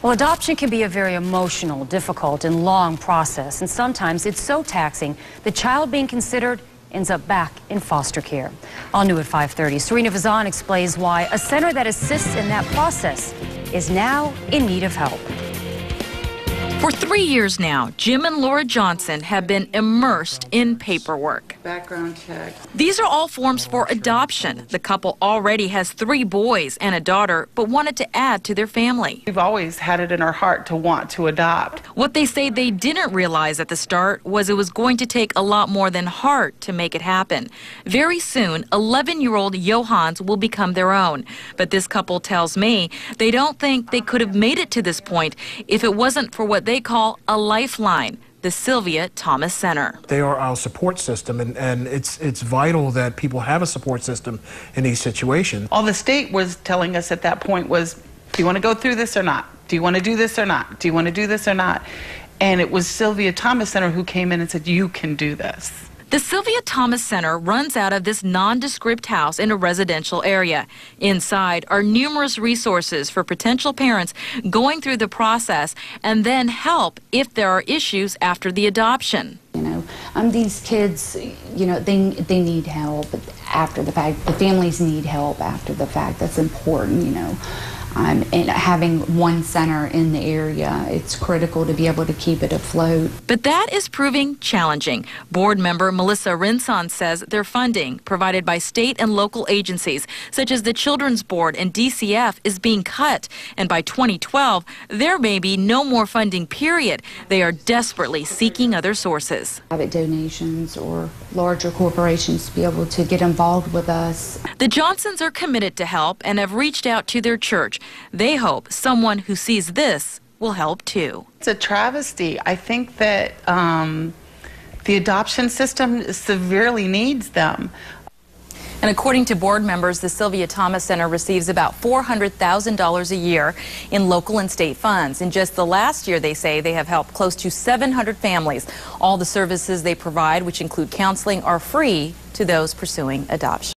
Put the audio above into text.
Well, adoption can be a very emotional, difficult, and long process, and sometimes it's so taxing the child being considered ends up back in foster care. All new at 5:30, Serena Vazan explains why a center that assists in that process is now in need of help. For 3 years now, Jim and Laura Johnson have been immersed in paperwork. Background check. These are all forms for adoption. The couple already has 3 boys and a daughter, but wanted to add to their family. We've always had it in our heart to want to adopt. What they say they didn't realize at the start was it was going to take a lot more than heart to make it happen. Very soon, 11-year-old Johans will become their own. But this couple tells me they don't think they could have made it to this point if it wasn't for what they call a lifeline, the Sylvia Thomas Center. They are our support system, and it's vital that people have a support system in these situations. All the state was telling us at that point was, do you want to go through this or not? Do you want to do this or not? Do you want to do this or not? And it was Sylvia Thomas Center who came in and said, you can do this. The Sylvia Thomas Center runs out of this nondescript house in a residential area. Inside are numerous resources for potential parents going through the process and then help if there are issues after the adoption. These kids, they need help after the fact. The families need help after the fact. That's important, And having one center in the area, it's critical to be able to keep it afloat. But that is proving challenging. Board member Melissa Rinson says their funding, provided by state and local agencies, such as the Children's Board and DCF, is being cut. And by 2012, there may be no more funding, period. They are desperately seeking other sources. Private donations or larger corporations to be able to get involved with us. The Johnsons are committed to help and have reached out to their church. They hope someone who sees this will help too. It's a travesty. I think that the adoption system severely needs them. And according to board members, the Sylvia Thomas Center receives about $400,000 a year in local and state funds. In just the last year, they say they have helped close to 700 families. All the services they provide, which include counseling, are free to those pursuing adoption.